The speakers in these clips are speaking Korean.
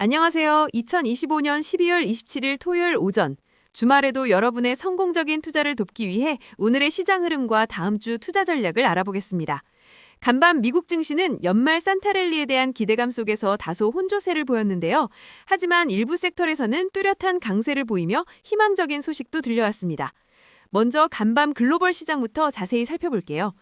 안녕하세요. 2025년 12월 27일 토요일 오전. 주말에도 여러분의 성공적인 투자를 돕기 위해 오늘의 시장 흐름과 다음 주 투자 전략을 알아보겠습니다. 간밤 미국 증시는 연말 산타랠리에 대한 기대감 속에서 다소 혼조세를 보였는데요. 하지만 일부 섹터에서는 뚜렷한 강세를 보이며 희망적인 소식도 들려왔습니다. 먼저 간밤 글로벌 시장부터 자세히 살펴볼게요.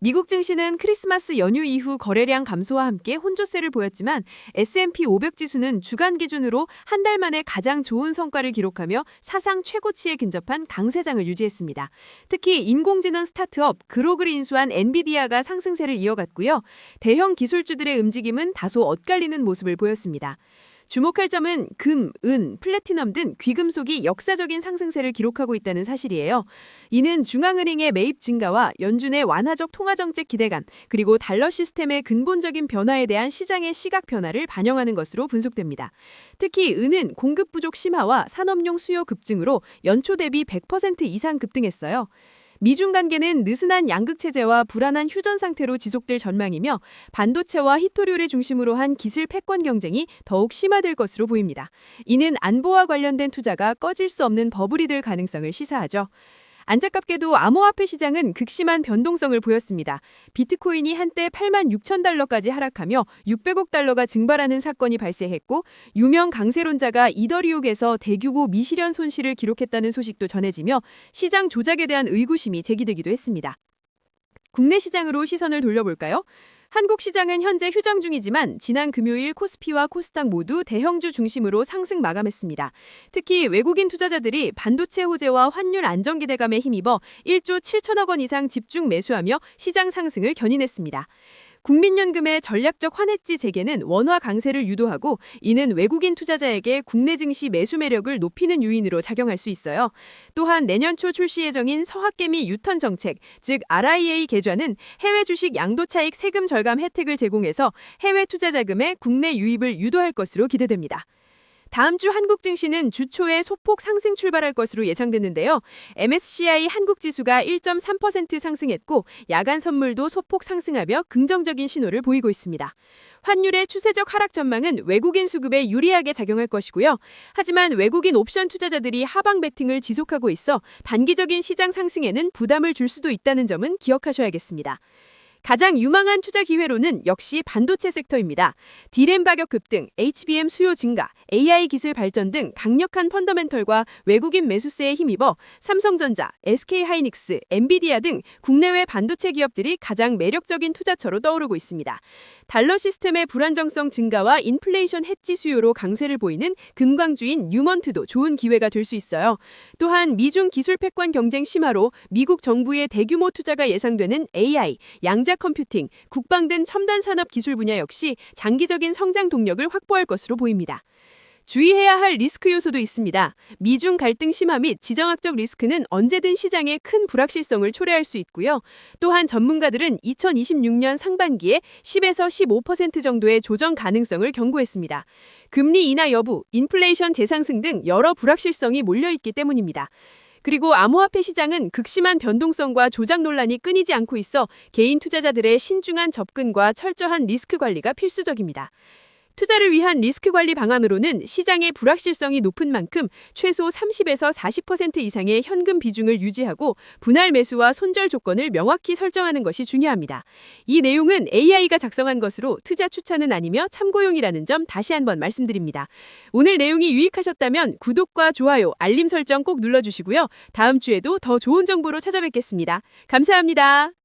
미국 증시는 크리스마스 연휴 이후 거래량 감소와 함께 혼조세를 보였지만 S&P 500 지수는 주간 기준으로 한 달 만에 가장 좋은 성과를 기록하며 사상 최고치에 근접한 강세장을 유지했습니다. 특히 인공지능 스타트업 그록을 인수한 엔비디아가 상승세를 이어갔고요. 대형 기술주들의 움직임은 다소 엇갈리는 모습을 보였습니다. 주목할 점은 금, 은, 플래티넘 등 귀금속이 역사적인 상승세를 기록하고 있다는 사실이에요. 이는 중앙은행의 매입 증가와 연준의 완화적 통화정책 기대감, 그리고 달러 시스템의 근본적인 변화에 대한 시장의 시각 변화를 반영하는 것으로 분석됩니다. 특히 은은 공급 부족 심화와 산업용 수요 급증으로 연초 대비 100% 이상 급등했어요. 미중 관계는 느슨한 양극 체제와 불안한 휴전 상태로 지속될 전망이며 반도체와 히토류를 중심으로 한 기술 패권 경쟁이 더욱 심화될 것으로 보입니다. 이는 안보와 관련된 투자가 꺼질 수 없는 버블이 될 가능성을 시사하죠. 안타깝게도 암호화폐 시장은 극심한 변동성을 보였습니다. 비트코인이 한때 8만 6천 달러까지 하락하며 600억 달러가 증발하는 사건이 발생했고 유명 강세론자가 이더리움에서 대규모 미실현 손실을 기록했다는 소식도 전해지며 시장 조작에 대한 의구심이 제기되기도 했습니다. 국내 시장으로 시선을 돌려볼까요? 한국 시장은 현재 휴정 중이지만 지난 금요일 코스피와 코스닥 모두 대형주 중심으로 상승 마감했습니다. 특히 외국인 투자자들이 반도체 호재와 환율 안정 기대감에 힘입어 1조 7천억 원 이상 집중 매수하며 시장 상승을 견인했습니다. 국민연금의 전략적 환해지 재개는 원화 강세를 유도하고 이는 외국인 투자자에게 국내 증시 매수 매력을 높이는 요인으로 작용할 수 있어요. 또한 내년 초 출시 예정인 서학개미 유턴 정책, 즉 RIA 개좌는 해외 주식 양도차익 세금 절감 혜택을 제공해서 해외 투자 자금의 국내 유입을 유도할 것으로 기대됩니다. 다음 주 한국 증시는 주 초에 소폭 상승 출발할 것으로 예상됐는데요. MSCI 한국 지수가 1.3% 상승했고 야간 선물도 소폭 상승하며 긍정적인 신호를 보이고 있습니다. 환율의 추세적 하락 전망은 외국인 수급에 유리하게 작용할 것이고요. 하지만 외국인 옵션 투자자들이 하방 베팅을 지속하고 있어 단기적인 시장 상승에는 부담을 줄 수도 있다는 점은 기억하셔야겠습니다. 가장 유망한 투자 기회로는 역시 반도체 섹터입니다. D램 가격 급등, HBM 수요 증가, AI 기술 발전 등 강력한 펀더멘털과 외국인 매수세에 힘입어 삼성전자, SK하이닉스, 엔비디아 등 국내외 반도체 기업들이 가장 매력적인 투자처로 떠오르고 있습니다. 달러 시스템의 불안정성 증가와 인플레이션 해지 수요로 강세를 보이는 금광주인 뉴먼트도 좋은 기회가 될 수 있어요. 또한 미중 기술 패권 경쟁 심화로 미국 정부의 대규모 투자가 예상되는 AI, 양자 컴퓨팅, 국방 등 첨단 산업 기술 분야 역시 장기적인 성장 동력을 확보할 것으로 보입니다. 주의해야 할 리스크 요소도 있습니다. 미중 갈등 심화 및 지정학적 리스크는 언제든 시장에 큰 불확실성을 초래할 수 있고요. 또한 전문가들은 2026년 상반기에 10에서 15% 정도의 조정 가능성을 경고했습니다. 금리 인하 여부, 인플레이션 재상승 등 여러 불확실성이 몰려있기 때문입니다. 그리고 암호화폐 시장은 극심한 변동성과 조작 논란이 끊이지 않고 있어 개인 투자자들의 신중한 접근과 철저한 리스크 관리가 필수적입니다. 투자를 위한 리스크 관리 방안으로는 시장의 불확실성이 높은 만큼 최소 30에서 40% 이상의 현금 비중을 유지하고 분할 매수와 손절 조건을 명확히 설정하는 것이 중요합니다. 이 내용은 AI가 작성한 것으로 투자 추천은 아니며 참고용이라는 점 다시 한번 말씀드립니다. 오늘 내용이 유익하셨다면 구독과 좋아요, 알림 설정 꼭 눌러주시고요. 다음 주에도 더 좋은 정보로 찾아뵙겠습니다. 감사합니다.